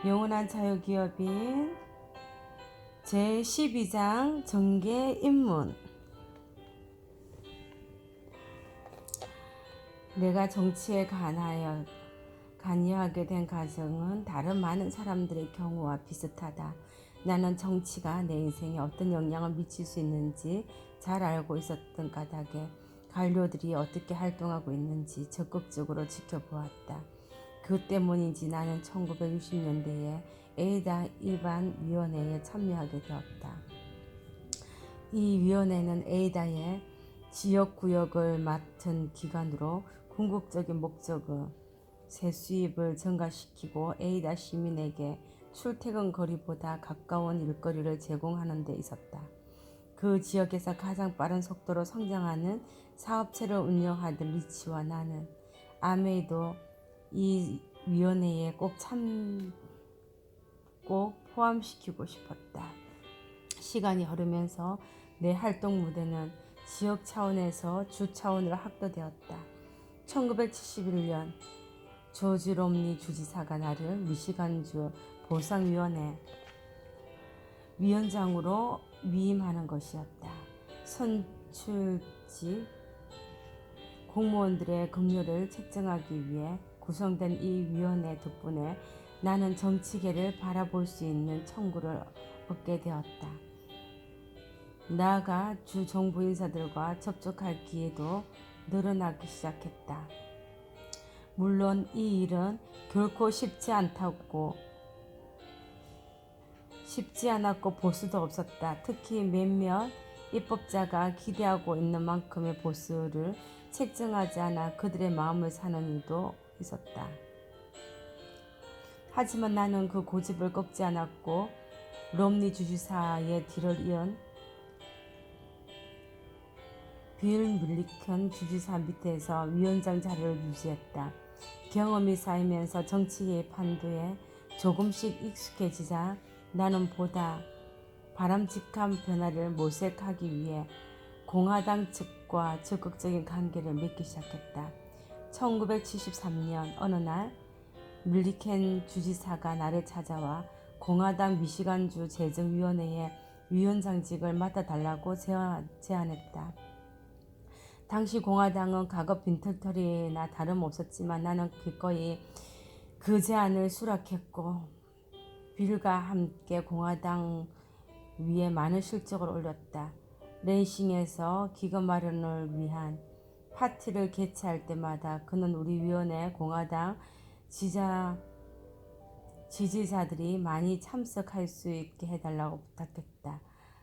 영원한 자유기업인 제12장 정계 입문. 내가 정치에 관여하게 된 과정은 다른 많은 사람들의 경우와 비슷하다. 나는 정치가 내 인생에 어떤 영향을 미칠 수 있는지 잘 알고 있었던 까닭에 관료들이 어떻게 활동하고 있는지 적극적으로 지켜보았다. 그 때문인지 나는 1960년대에 에이다 일반위원회에 참여하게 되었다. 이 위원회는 에이다의 지역구역을 맡은 기관으로 궁극적인 목적은 세수입을 증가시키고 에이다 시민에게 출퇴근 거리보다 가까운 일거리를 제공하는 데 있었다. 그 지역에서 가장 빠른 속도로 성장하는 사업체를 운영하던 리치와 나는 아메이도 이 위원회에 꼭 포함시키고 싶었다. 시간이 흐르면서 내 활동 무대는 지역 차원에서 주 차원으로 확대되었다. 1971년 조지 롬니 주지사가 나를 미시간주 보상위원회 위원장으로 위임하는 것이었다. 선출직 공무원들의 급료를 책정하기 위해 구성된 이 위원회 덕분에 나는 정치계를 바라볼 수 있는 청구를 얻게 되었다. 나아가 주 정부 인사들과 접촉할 기회도 늘어나기 시작했다. 물론 이 일은 결코 쉽지 않았고 보수도 없었다. 특히 몇몇 입법자가 기대하고 있는 만큼의 보수를 책정하지 않아 그들의 마음을 사는 일도 있었다. 하지만 나는 그 고집을 꺾지 않았고 롬니 주지사의 뒤를 이은 빌 밀리컨 주지사 밑에서 위원장 자리를 유지했다. 경험이 쌓이면서 정치계의 판도에 조금씩 익숙해지자 나는 보다 바람직한 변화를 모색하기 위해 공화당 측과 적극적인 관계를 맺기 시작했다. 1973년 어느 날 밀리켄 주지사가 나를 찾아와 공화당 미시간주 재정위원회의 위원장직을 맡아달라고 제안했다. 당시 공화당은 과거 빈털터리나 다름없었지만 나는 기꺼이 그 제안을 수락했고 빌과 함께 공화당 위에 많은 실적을 올렸다. 랜싱에서 기금 마련을 위한 파티를 개최할 때마다 그는 우리 위원회 공화당 지지자들이 많이 참석할 수 있게 해달라고 부탁했다.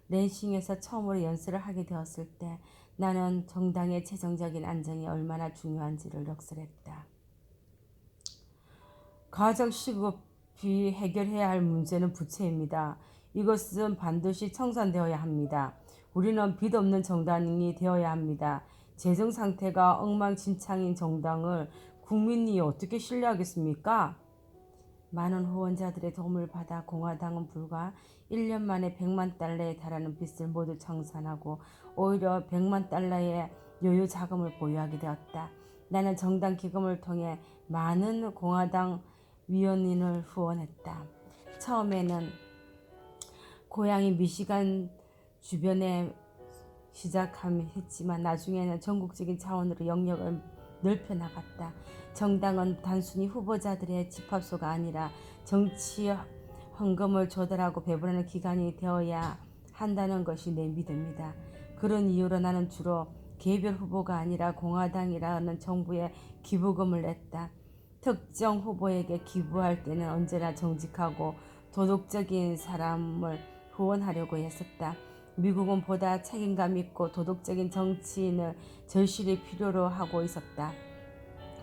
랜싱에서 처음으로 연설을 하게 되었을 때 나는 정당의 재정적인 안정이 얼마나 중요한지를 역설했다. 가장 시급히 해결해야 할 문제는 부채입니다. 이것은 반드시 청산되어야 합니다. 우리는 빚 없는 정당이 되어야 합니다. 재정 상태가 엉망진창인 정당을 국민이 어떻게 신뢰하겠습니까? 많은 후원자들의 도움을 받아 공화당은 불과 1년 만에 100만 달러에 달하는 빚을 모두 청산하고 오히려 100만 달러의 여유 자금을 보유하게 되었다. 나는 정당 기금을 통해 많은 공화당 위원인을 후원했다. 처음에는 고향이 미시간 주변에 시작했지만 나중에는 전국적인 차원으로 영역을 넓혀 나갔다. 정당은 단순히 후보자들의 집합소가 아니라 정치 헌금을 조달하고 배분하는 기관이 되어야 한다는 것이 내 믿음이다. 그런 이유로 나는 주로 개별 후보가 아니라 공화당이라는 정부에 기부금을 냈다. 특정 후보에게 기부할 때는 언제나 정직하고 도덕적인 사람을 후원하려고 했었다. 미국은 보다 책임감 있고 도덕적인 정치인을 절실히 필요로 하고 있었다.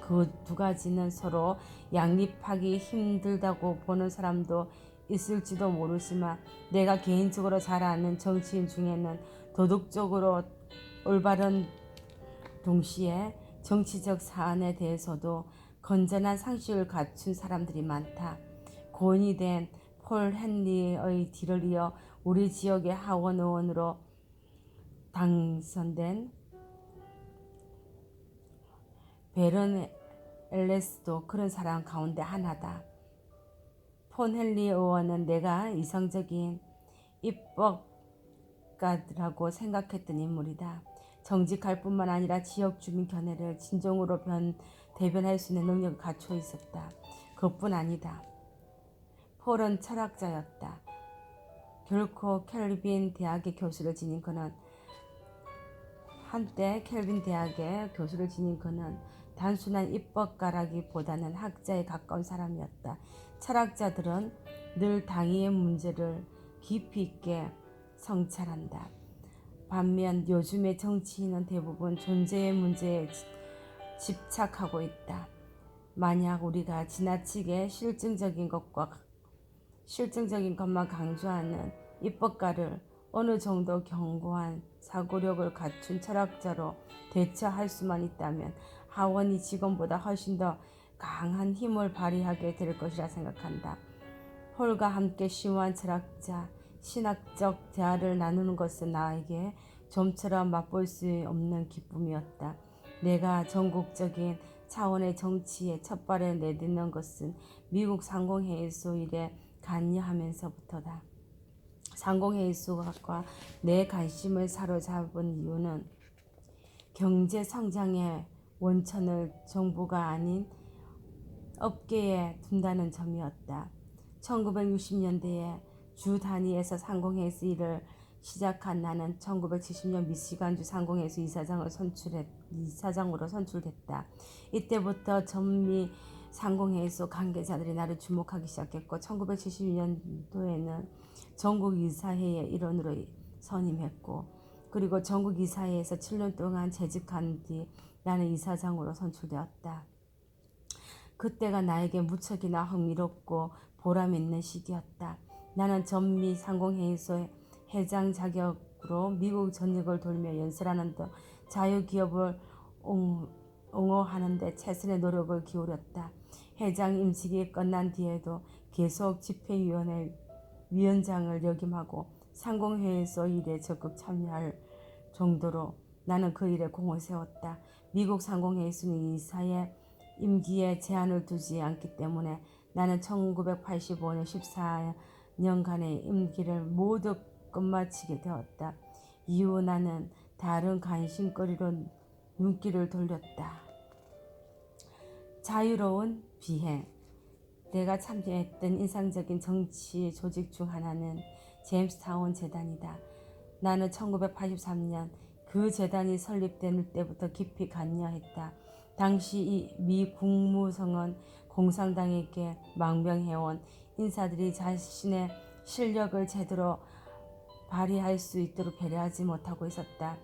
그 두 가지는 서로 양립하기 힘들다고 보는 사람도 있을지도 모르지만 내가 개인적으로 잘 아는 정치인 중에는 도덕적으로 올바른 동시에 정치적 사안에 대해서도 건전한 상식을 갖춘 사람들이 많다. 고인이 된 폴 헨리의 뒤를 이어 우리 지역의 하원 의원으로 당선된 베런 엘레스도 그런 사람 가운데 하나다. 폰 헨리 의원은 내가 이성적인 입법가라고 생각했던 인물이다. 정직할 뿐만 아니라 지역 주민 견해를 진정으로 대변할 수 있는 능력을 갖추어 있었다. 그것뿐 아니다. 폴은 철학자였다. 결코 켈빈 대학의 교수를 지닌 그는 한때 켈빈 대학의 교수를 지닌 그는 단순한 입법가라기보다는 학자에 가까운 사람이었다. 철학자들은 늘 당위의 문제를 깊이 있게 성찰한다. 반면 요즘의 정치인은 대부분 존재의 문제에 집착하고 있다. 만약 우리가 지나치게 실증적인 것만 강조하는 입법가를 어느 정도 견고한 사고력을 갖춘 철학자로 대처할 수만 있다면 하원이 지금보다 훨씬 더 강한 힘을 발휘하게 될 것이라 생각한다. 폴과 함께 심오한 철학자, 신학적 대화를 나누는 것은 나에게 좀처럼 맛볼 수 없는 기쁨이었다. 내가 전국적인 차원의 정치에 첫 발을 내딛는 것은 미국 상공회의소 일에 관여하면서부터다. 상공회의소가 내 관심을 사로잡은 이유는 경제 성장의 원천을 정부가 아닌 업계에 둔다는 점이었다. 1960년대에 주 단위에서 상공회의소 일을 시작한 나는 1970년 미시간주 상공회의소 이사장으로 선출됐다. 이때부터 전미 상공회의소 관계자들이 나를 주목하기 시작했고 1972년도에는 전국이사회의 일원으로 선임했고 그리고 전국이사회에서 7년 동안 재직한 뒤 나는 이사장으로 선출되었다. 그때가 나에게 무척이나 흥미롭고 보람 있는 시기였다. 나는 전미 상공회의소 회장 자격으로 미국 전역을 돌며 연설하는 등 자유기업을 옹호하는 데 최선의 노력을 기울였다. 회장 임직이 끝난 뒤에도 계속 집행위원회 위원장을 역임하고 상공회의소 일에 적극 참여할 정도로 나는 그 일에 공을 세웠다. 미국 상공회의소는 이사의 임기에 제한을 두지 않기 때문에 나는 1985년 14년간의 임기를 모두 끝마치게 되었다. 이후 나는 다른 관심거리로 눈길을 돌렸다. 자유로운 비행. 내가 참여했던 인상적인 정치 조직 중 하나는 제임스타운 재단이다. 나는 1983년 그 재단이 설립될 때부터 깊이 관여했다. 당시 미 국무성은 공산당에게 망명해온 인사들이 자신의 실력을 제대로 발휘할 수 있도록 배려하지 못하고 있었다.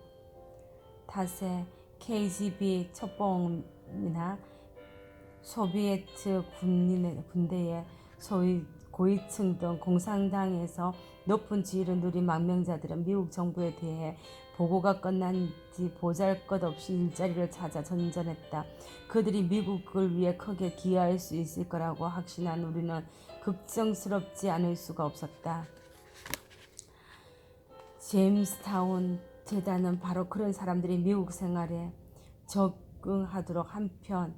탓에 KGB 첩보원이나 소비에트 군대의 소위 고위층 등 공산당에서 높은 지위를 누린 망명자들은 미국 정부에 대해 보고가 끝난 뒤 보잘것없이 일자리를 찾아 전전했다. 그들이 미국을 위해 크게 기여할 수 있을 거라고 확신한 우리는 걱정스럽지 않을 수가 없었다. 제임스타운 재단은 바로 그런 사람들이 미국 생활에 적응하도록 한편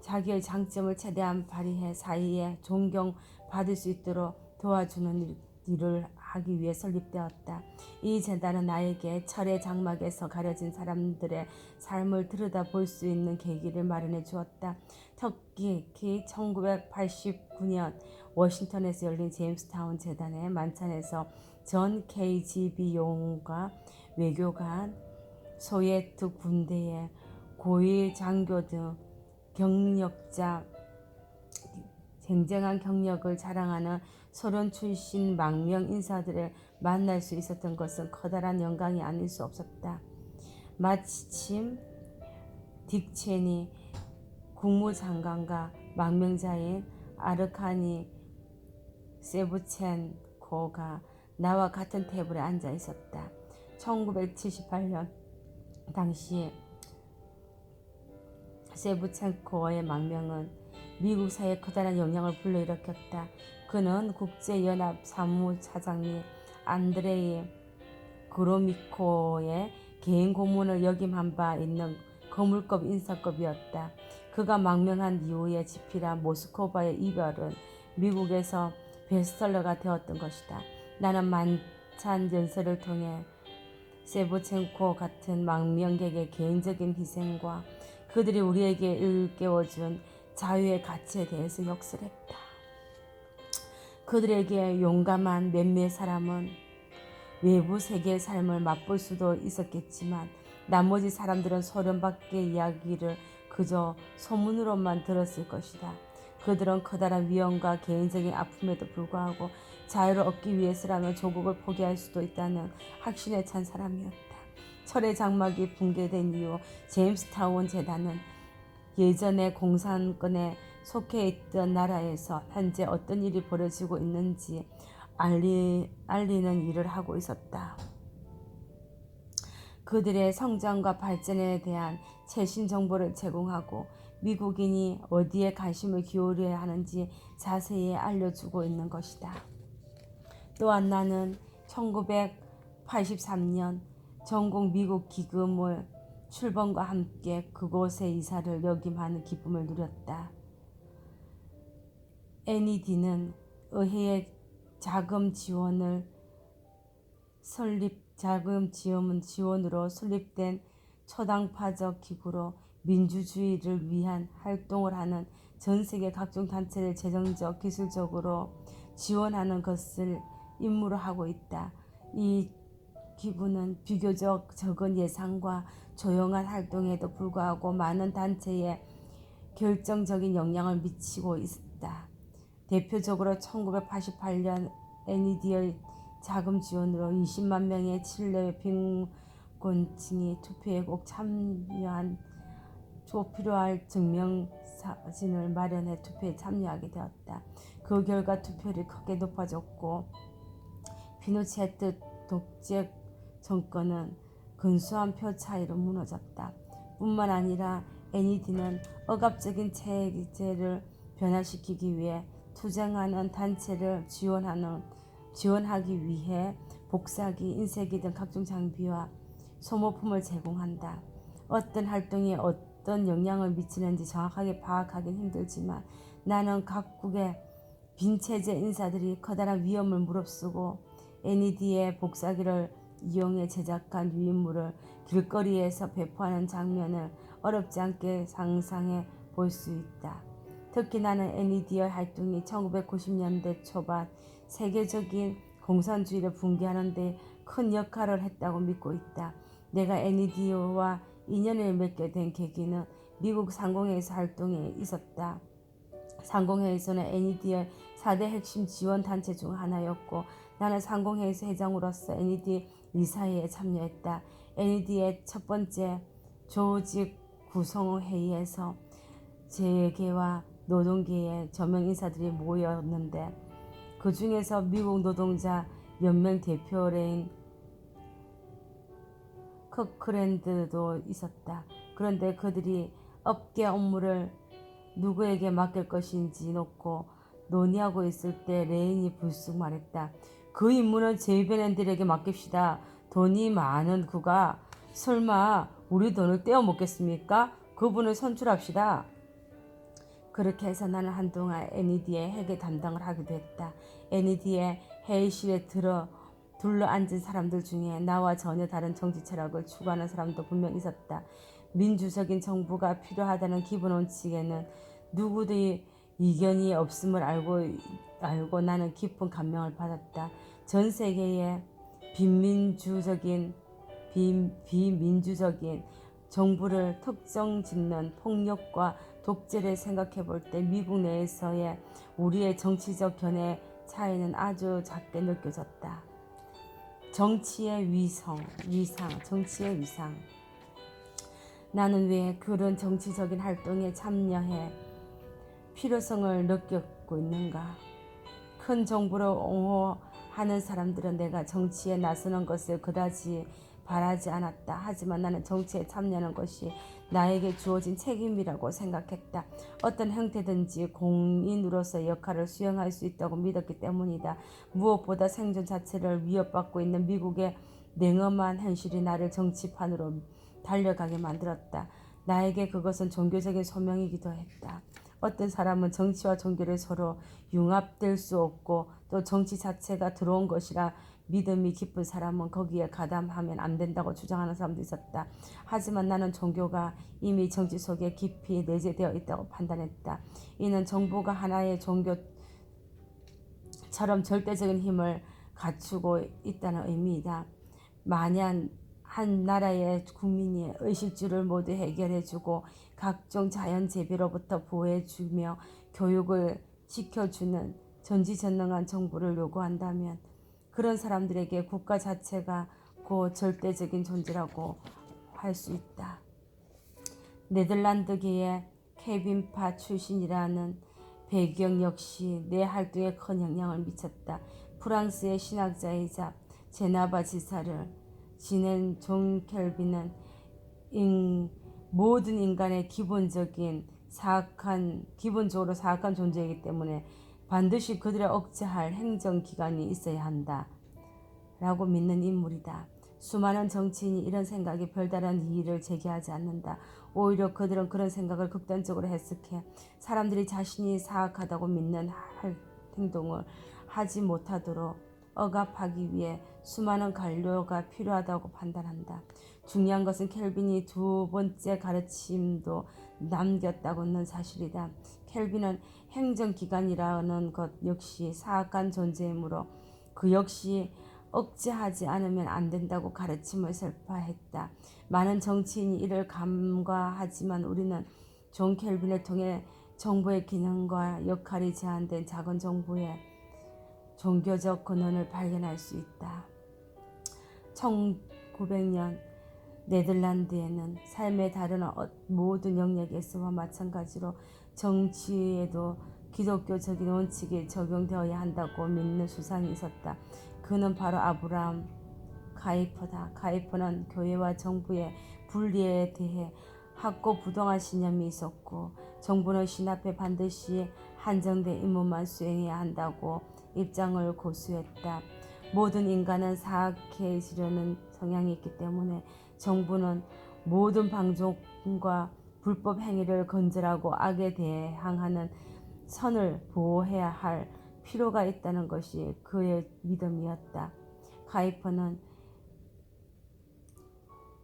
자기의 장점을 최대한 발휘해 사회에 존경받을 수 있도록 도와주는 일을 하기 위해 설립되었다. 이 재단은 나에게 철의 장막에서 가려진 사람들의 삶을 들여다볼 수 있는 계기를 마련해 주었다. 특히 1989년 워싱턴에서 열린 제임스타운 재단의 만찬에서 전 KGB 용과 외교관, 소비에트 군대의 고위 장교 등 경력자, 쟁쟁한 경력을 자랑하는 소련 출신 망명 인사들을 만날 수 있었던 것은 커다란 영광이 아닐 수 없었다. 마침 딕 체니 국무장관과 망명자인 아르카니 세브첸코가 나와 같은 테이블에 앉아 있었다. 1978년 당시 세브첸코의 망명은 미국 사회에 커다란 영향을 불러일으켰다. 그는 국제연합 사무차장인 안드레이 그로미코의 개인 고문을 역임한 바 있는 거물급 인사급이었다. 그가 망명한 이후에 집필한 모스크바의 이별은 미국에서 베스트셀러가 되었던 것이다. 나는 만찬 연설을 통해 세보첸코 같은 망명객의 개인적인 희생과 그들이 우리에게 일깨워준 자유의 가치에 대해서 역설했다. 그들에게 용감한 몇몇 사람은 외부 세계의 삶을 맛볼 수도 있었겠지만 나머지 사람들은 소련밖의 이야기를 그저 소문으로만 들었을 것이다. 그들은 커다란 위험과 개인적인 아픔에도 불구하고 자유를 얻기 위해서라면 조국을 포기할 수도 있다는 확신에 찬 사람이었다. 철의 장막이 붕괴된 이후 제임스타운 재단은 예전에 공산권에 속해 있던 나라에서 현재 어떤 일이 벌어지고 있는지 알리는 일을 하고 있었다. 그들의 성장과 발전에 대한 최신 정보를 제공하고 미국인이 어디에 관심을 기울여야 하는지 자세히 알려주고 있는 것이다. 또한 나는 1983년 전국 미국 기금을 출범과 함께 그곳에 이사를 역임하는 기쁨을 누렸다. NED는 의회의 자금 지원으로 설립된 초당파적 기구로 민주주의를 위한 활동을 하는 전 세계 각종 단체를 재정적, 기술적으로 지원하는 것을 임무로 하고 있다. 이 기구는 비교적 적은 예산과 조용한 활동에도 불구하고 많은 단체에 결정적인 영향을 미치고 있다. 대표적으로 1988년 NED의 자금 지원으로 20만 명의 칠레 빈곤층이 투표에 꼭 참여한 필요할 증명사진을 마련해 투표에 참여하게 되었다. 그 결과 투표율이 크게 높아졌고 피노체트 독재 정권은 근소한 표 차이로 무너졌다. 뿐만 아니라 NED는 억압적인 체제를 변화시키기 위해 투쟁하는 단체를 지원하기 위해 복사기, 인쇄기 등 각종 장비와 소모품을 제공한다. 어떤 활동이 어떤 영향을 미치는지 정확하게 파악하기는 힘들지만 나는 각국의 빈체제 인사들이 커다란 위험을 무릅쓰고 NED의 복사기를 이용해 제작한 유인물을 길거리에서 배포하는 장면을 어렵지 않게 상상해 볼 수 있다. 특히 나는 NED의 활동이 1990년대 초반 세계적인 공산주의를 붕괴하는 데 큰 역할을 했다고 믿고 있다. 내가 NED와 인연을 맺게 된 계기는 미국 상공회의소 활동에 있었다. 상공회의소는 NED의 4대 핵심 지원단체 중 하나였고 나는 상공회의소 회장으로서 NED 이사회에 참여했다. NED의 첫 번째 조직 구성회의에서 재계와 노동계의 저명 인사들이 모였는데 그 중에서 미국 노동자 연맹 대표인 커크랜드도 있었다. 그런데 그들이 업계 업무를 누구에게 맡길 것인지 놓고 논의하고 있을 때 레인이 불쑥 말했다. 그 임무는 제이벤앤들에게 맡깁시다. 돈이 많은 그가 설마 우리 돈을 떼어 먹겠습니까? 그분을 선출합시다. 그렇게 해서 나는 한동안 NED의 회계 담당을 하기도 했다. NED의 회의실에 둘러앉은 사람들 중에 나와 전혀 다른 정치 철학을 추구하는 사람도 분명 있었다. 민주적인 정부가 필요하다는 기본 원칙에는 누구의 이견이 없음을 알고 나는 깊은 감명을 받았다. 전 세계의 비민주적인 정부를 특정짓는 폭력과 독재를 생각해 볼 때 미국 내에서의 우리의 정치적 견해 차이는 아주 작게 느껴졌다. 정치의 위상. 나는 왜 그런 정치적인 활동에 참여해 필요성을 느끼고 있는가? 큰 정부를 옹호하는 사람들은 내가 정치에 나서는 것을 그다지 바라지 않았다. 하지만 나는 정치에 참여하는 것이 나에게 주어진 책임이라고 생각했다. 어떤 형태든지 공인으로서의 역할을 수행할 수 있다고 믿었기 때문이다. 무엇보다 생존 자체를 위협받고 있는 미국의 냉엄한 현실이 나를 정치판으로 달려가게 만들었다. 나에게 그것은 종교적인 소명이기도 했다. 어떤 사람은 정치와 종교를 서로 융합될 수 없고 또 정치 자체가 들어온 것이라 믿음이 깊은 사람은 거기에 가담하면 안 된다고 주장하는 사람도 있었다. 하지만 나는 종교가 이미 정치 속에 깊이 내재되어 있다고 판단했다. 이는 정부가 하나의 종교처럼 절대적인 힘을 갖추고 있다는 의미이다. 만약 한 나라의 국민이 의식주를 모두 해결해주고 각종 자연재배로부터 보호해주며 교육을 지켜주는 전지전능한 정부를 요구한다면 그런 사람들에게 국가 자체가 곧 절대적인 존재라고 할 수 있다. 네덜란드계의 케빈파 출신이라는 배경 역시 내 활동에 큰 영향을 미쳤다. 프랑스의 신학자이자 제나바 지사를 지낸 존 켈빈은 모든 인간의 기본적으로 사악한 존재이기 때문에 반드시 그들을 억제할 행정기관이 있어야 한다 라고 믿는 인물이다. 수많은 정치인이 이런 생각에 별다른 이의를 제기하지 않는다. 오히려 그들은 그런 생각을 극단적으로 해석해 사람들이 자신이 사악하다고 믿는 행동을 하지 못하도록 억압하기 위해 수많은 관료가 필요하다고 판단한다. 중요한 것은 켈빈이 두 번째 가르침도 남겼다고는 사실이다. 켈빈은 행정기관이라는 것 역시 사악한 존재이므로 그 역시 억제하지 않으면 안 된다고 가르침을 설파했다. 많은 정치인이 이를 간과하지만 우리는 존 켈빈을 통해 정부의 기능과 역할이 제한된 작은 정부의 종교적 근원을 발견할 수 있다. 1900년 네덜란드에는 삶의 다른 모든 영역에서와 마찬가지로 정치에도 기독교적인 원칙이 적용되어야 한다고 믿는 수상이 있었다. 그는 바로 아브라함 가이퍼다. 가이퍼는 교회와 정부의 분리에 대해 학고부동한 신념이 있었고 정부는 신앞에 반드시 한정된 임무만 수행해야 한다고 입장을 고수했다. 모든 인간은 사악해지려는 성향이 있기 때문에 정부는 모든 방종과 불법 행위를 건절하고 악에 대항하는 선을 보호해야 할 필요가 있다는 것이 그의 믿음이었다. 가이퍼는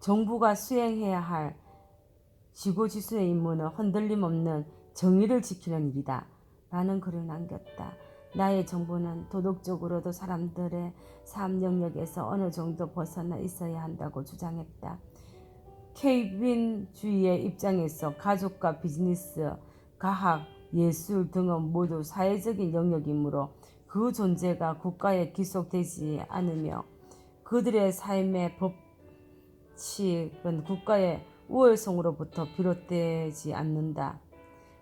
정부가 수행해야 할 지고지순의 임무는 흔들림 없는 정의를 지키는 일이다 라는 글을 남겼다. 나의 정부는 도덕적으로도 사람들의 삶 영역에서 어느 정도 벗어나 있어야 한다고 주장했다. 케빈주의의 입장에서 가족과 비즈니스, 과학, 예술 등은 모두 사회적인 영역이므로 그 존재가 국가에 귀속되지 않으며 그들의 삶의 법칙은 국가의 우월성으로부터 비롯되지 않는다.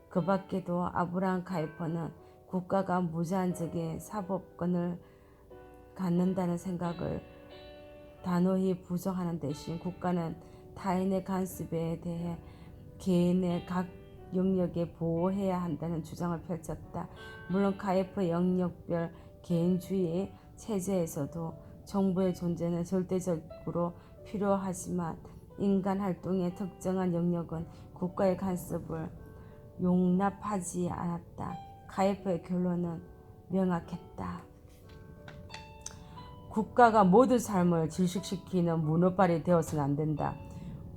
그 밖에도 아브라함 가이퍼는 국가가 무제한적인 사법권을 갖는다는 생각을 단호히 부정하는 대신 국가는 타인의 간섭에 대해 개인의 각 영역에 보호해야 한다는 주장을 펼쳤다. 물론 가이퍼 영역별 개인주의 체제에서도 정부의 존재는 절대적으로 필요하지만 인간 활동의 특정한 영역은 국가의 간섭을 용납하지 않았다. 가이퍼의 결론은 명확했다. 국가가 모든 삶을 질식시키는 문어발이 되어서는 안 된다.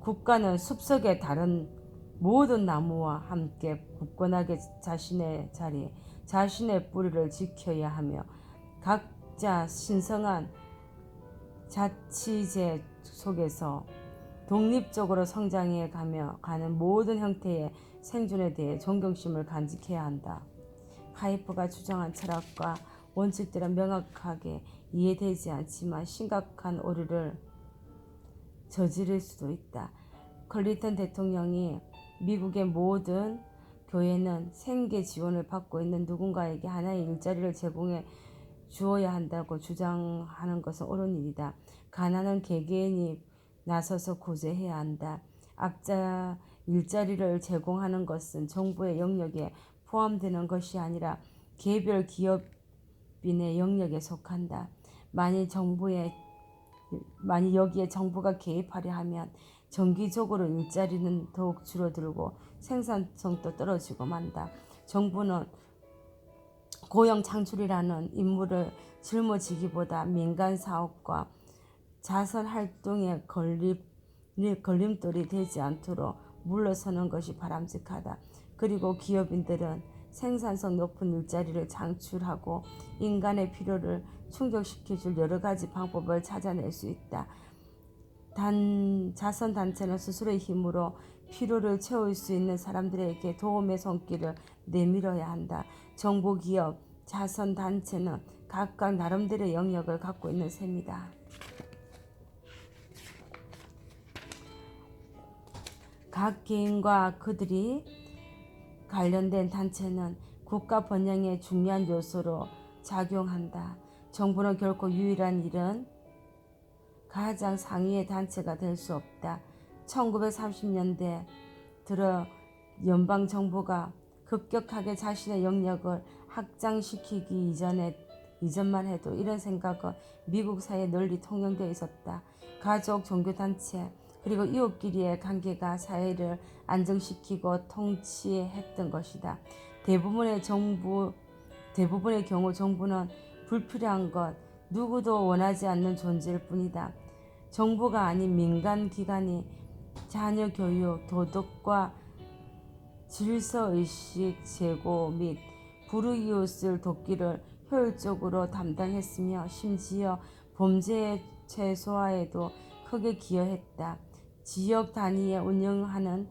국가는 숲속의 다른 모든 나무와 함께 굳건하게 자신의 자리, 자신의 뿌리를 지켜야 하며 각자 신성한 자치제 속에서 독립적으로 성장해 가는 모든 형태의 생존에 대해 존경심을 간직해야 한다. 가이퍼가 주장한 철학과 원칙들은 명확하게 이해되지 않지만 심각한 오류를 저지를 수도 있다. 클린턴 대통령이 미국의 모든 교회는 생계 지원을 받고 있는 누군가에게 하나의 일자리를 제공해 주어야 한다고 주장하는 것은 옳은 일이다. 가난한 개개인이 나서서 구제해야 한다. 악자 일자리를 제공하는 것은 정부의 영역에 포함되는 것이 아니라 개별 기업인의 영역에 속한다. 만일 여기에 정부가 개입하려 하면 정기적으로 일자리는 더욱 줄어들고 생산성도 떨어지고 만다. 정부는 고용 창출이라는 임무를 짊어지기보다 민간 사업과 자선 활동에 걸림돌이 되지 않도록 물러서는 것이 바람직하다. 그리고 기업인들은 생산성 높은 일자리를 창출하고 인간의 필요를 충족시켜줄 여러 가지 방법을 찾아낼 수 있다. 자선단체는 스스로의 힘으로 필요를 채울 수 있는 사람들에게 도움의 손길을 내밀어야 한다. 정부, 기업, 자선단체는 각각 나름대로의 영역을 갖고 있는 셈이다. 각 개인과 그들이 관련된 단체는 국가 번영의 중요한 요소로 작용한다. 정부는 결코 유일한 일은 가장 상위의 단체가 될 수 없다. 1930년대 들어 연방정부가 급격하게 자신의 영역을 확장시키기 이전만 해도 이런 생각은 미국 사회에 널리 통용되어 있었다. 가족, 종교단체, 그리고 이웃끼리의 관계가 사회를 안정시키고 통치했던 것이다. 대부분의 경우 정부는 불필요한 것, 누구도 원하지 않는 존재일 뿐이다. 정부가 아닌 민간 기관이 자녀 교육, 도덕과 질서의식 제고 및 불우이웃을 돕기를 효율적으로 담당했으며 심지어 범죄 최소화에도 크게 기여했다. 지역 단위에 운영하는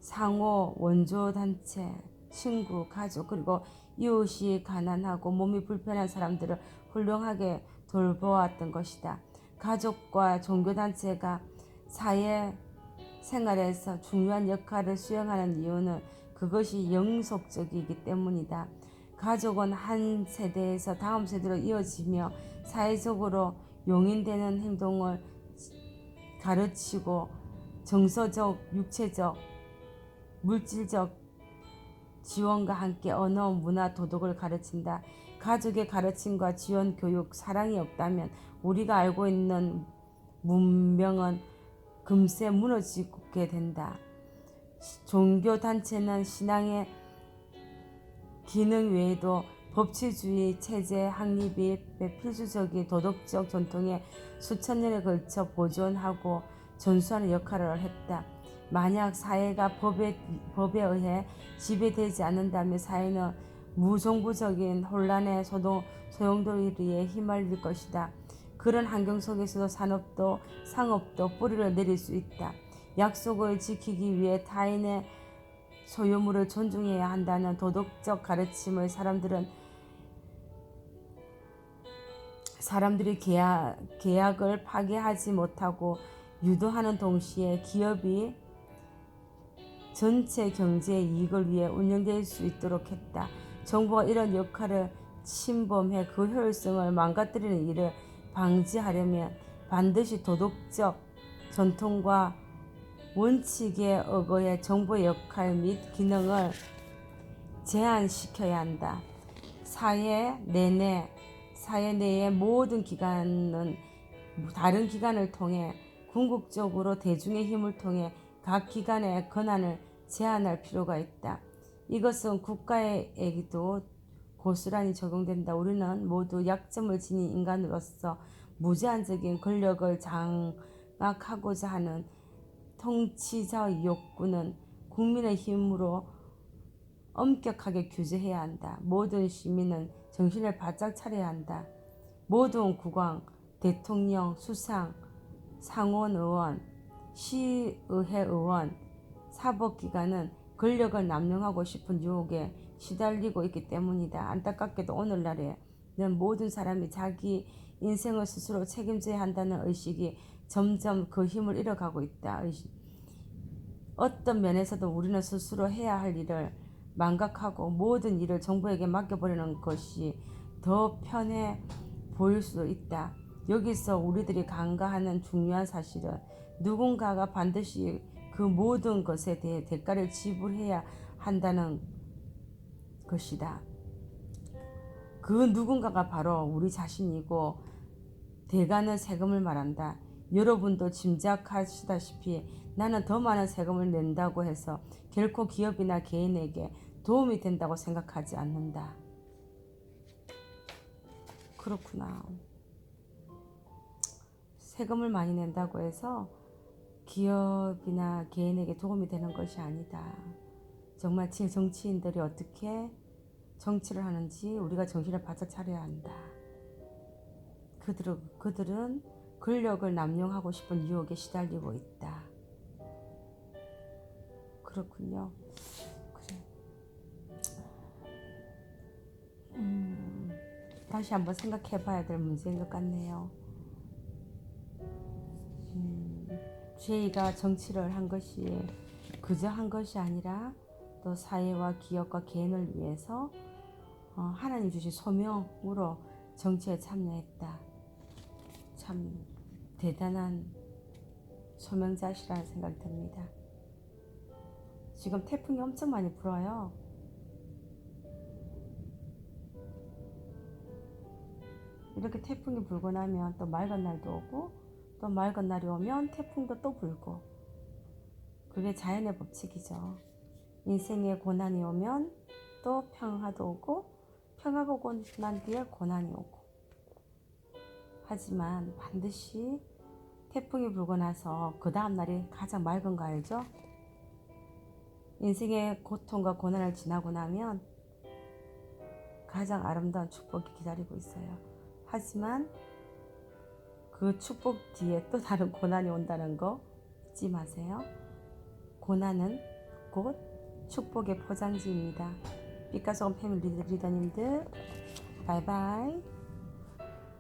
상호 원조단체, 친구, 가족, 그리고 이웃이 가난하고 몸이 불편한 사람들을 훌륭하게 돌보았던 것이다. 가족과 종교단체가 사회 생활에서 중요한 역할을 수행하는 이유는 그것이 영속적이기 때문이다. 가족은 한 세대에서 다음 세대로 이어지며 사회적으로 용인되는 행동을 가르치고 정서적, 육체적, 물질적 지원과 함께 언어, 문화, 도덕을 가르친다. 가족의 가르침과 지원, 교육, 사랑이 없다면 우리가 알고 있는 문명은 금세 무너지게 된다. 종교단체는 신앙의 기능 외에도 법치주의 체제 확립이 필수적인 도덕적 전통에 수천 년에 걸쳐 보존하고 전수하는 역할을 했다. 만약 사회가 법에 의해 지배되지 않는다면 사회는 무정부적인 혼란의 소용돌이에 휘말릴 것이다. 그런 환경 속에서도 산업도 상업도 뿌리를 내릴 수 있다. 약속을 지키기 위해 타인의 소유물을 존중해야 한다는 도덕적 가르침을 사람들이 계약을 파기하지 못하고 유도하는 동시에 기업이 전체 경제의 이익을 위해 운영될 수 있도록 했다. 정부가 이런 역할을 침범해 그 효율성을 망가뜨리는 일을 방지하려면 반드시 도덕적 전통과 원칙에 의거해 정부의 역할 및 기능을 제한시켜야 한다. 사회 내의 모든 기관은 다른 기관을 통해 궁극적으로 대중의 힘을 통해 각 기관의 권한을 제한할 필요가 있다. 이것은 국가에게도 고스란히 적용된다. 우리는 모두 약점을 지닌 인간으로서 무제한적인 권력을 장악하고자 하는 통치자의 욕구는 국민의 힘으로 엄격하게 규제해야 한다. 모든 시민은 정신을 바짝 차려야 한다. 모든 국왕, 대통령, 수상, 상원의원, 시의회의원, 사법기관은 권력을 남용하고 싶은 유혹에 시달리고 있기 때문이다. 안타깝게도 오늘날에는 모든 사람이 자기 인생을 스스로 책임져야 한다는 의식이 점점 그 힘을 잃어가고 있다. 어떤 면에서도 우리는 스스로 해야 할 일을 망각하고 모든 일을 정부에게 맡겨버리는 것이 더 편해 보일 수도 있다. 여기서 우리들이 간과하는 중요한 사실은 누군가가 반드시 그 모든 것에 대해 대가를 지불해야 한다는 것이다. 그 누군가가 바로 우리 자신이고 대가는 세금을 말한다. 여러분도 짐작하시다시피 나는 더 많은 세금을 낸다고 해서 결코 기업이나 개인에게 도움이 된다고 생각하지 않는다. 그렇구나. 세금을 많이 낸다고 해서 기업이나 개인에게 도움이 되는 것이 아니다. 정말 정치인들이 어떻게 정치를 하는지 우리가 정신을 바짝 차려야 한다. 그들은 권력을 남용하고 싶은 유혹에 시달리고 있다. 그렇군요. 그래. 다시 한번 생각해 봐야 될 문제인 것 같네요. 죄의가 정치를 한 것이 그저 한 것이 아니라 또 사회와 기업과 개인을 위해서 하나님 주신 소명으로 정치에 참여했다. 참 대단한 소명자시라는 생각이 듭니다. 지금 태풍이 엄청 많이 불어요. 이렇게 태풍이 불고 나면 또 맑은 날도 오고 또 맑은 날이 오면 태풍도 또 불고, 그게 자연의 법칙이죠. 인생에 고난이 오면 또 평화도 오고 평화가 오고 난 뒤에 고난이 오고. 하지만 반드시 태풍이 불고 나서 그 다음 날이 가장 맑은 거 알죠? 인생의 고통과 고난을 지나고 나면 가장 아름다운 축복이 기다리고 있어요. 하지만 그 축복 뒤에 또 다른 고난이 온다는 거 잊지 마세요. 고난은 곧 축복의 포장지입니다. 빛과 소금 패밀리 리더님들 바이바이.